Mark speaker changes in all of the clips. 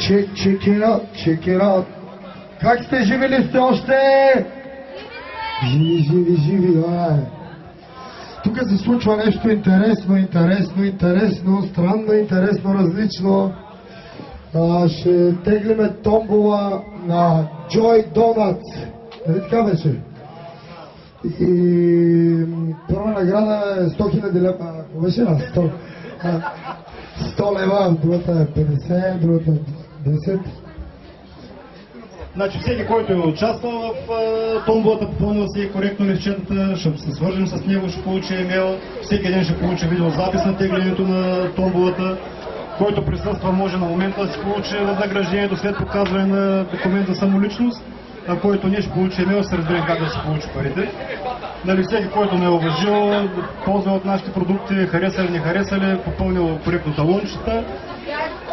Speaker 1: check it out. Как сте, живи ли сте още? Живи, Тук се случва нещо интересно, странно, интересно, различно. Ще теглиме томбола на Joy Donuts. Нали така беше? И първа награда е 100 000 лева. Беше на 100. 100 лева, другата е 50, другата е 10.
Speaker 2: Значи всеки, който е участвал в томболата, попълнил си коректно листчетата, ще се свържем с него, ще получи имейл, всеки ден ще получи видеозапис на теглянето на томболата. Който присъства може на момента да си получи възнаграждението след показване на документ за самоличност, а който не ще получи имейл, ще разберем как да си получи парите. Нали, всеки, който не е уважил, ползва от нашите продукти, харесали, не харесали, попълнил коректно талончета.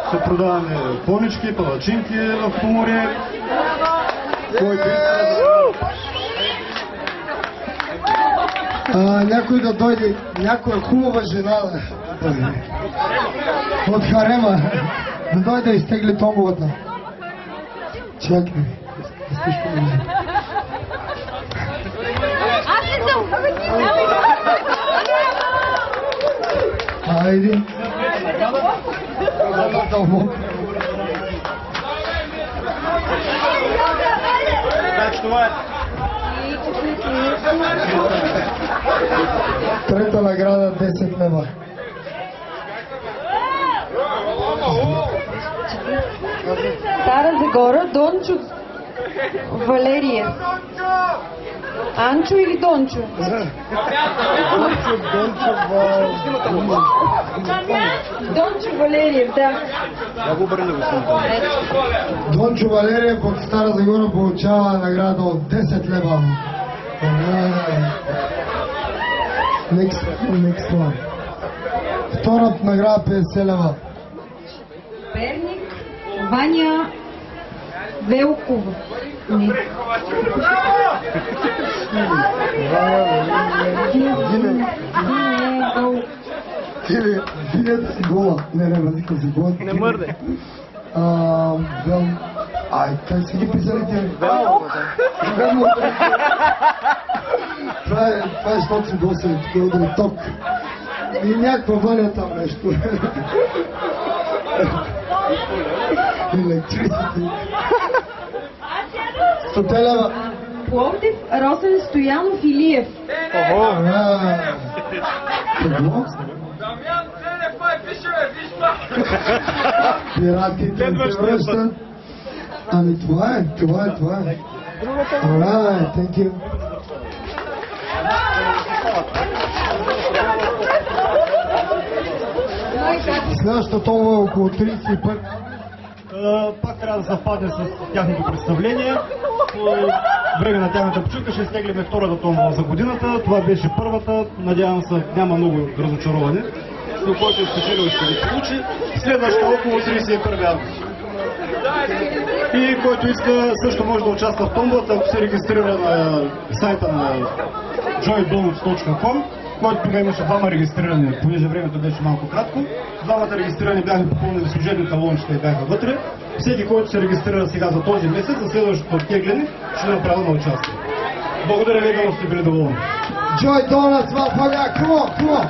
Speaker 2: Ще продаваме понички, палачинки в Поморие.
Speaker 1: Някой да дойде, някоя хубава жена от харема, да дойде да изтегли томболата. Чакай.
Speaker 3: Аз не съм!
Speaker 1: Айде.
Speaker 2: Значи това е.
Speaker 1: Трета награда 10 лева.
Speaker 4: Стара Загора, Дончо Валерия. Анчо или Дончо? Дончо Валериев, да.
Speaker 1: Дончо Валериев от Стара Загора получава награда от 10 лева. Next one. Втората награда 50 лева.
Speaker 4: Перник, Ваня Велкова.
Speaker 1: Винят си гола. Не, възикам си гола.
Speaker 2: Не мърде.
Speaker 1: Как си ги писали тя? Това е, защото си досъл, тук е удари ток. И някаква Ваня там нещо. Електриците. 100 лева.
Speaker 4: Пловдив, Росен Стоянов Илиев.
Speaker 1: Какво? Пиратите се връщат. Ами това е. Alright, thank you. Следващата томба е около 35.
Speaker 2: Пак трябва да съвпадне с тяхното представление. По време на тяхната почивка ще изтеглиме втората томба за годината. Това беше първата. Надявам се, няма много разочароване. Но който е спечелил, ще ги получи. Следващата около 31 август. И който иска, също може да участва в томбата, ако се регистрира на сайта на joydonuts.com, който тогава имаше двама регистрирани, понеже времето беше малко кратко. Двамата регистрирани бяха попълнили служебни талончета и бяха вътре. Всеки, който се регистрира сега за този месец, за следващото оттегляне, ще има право на участие. Благодаря ви, ако сте били доволни.
Speaker 1: Joy Donuts, come on.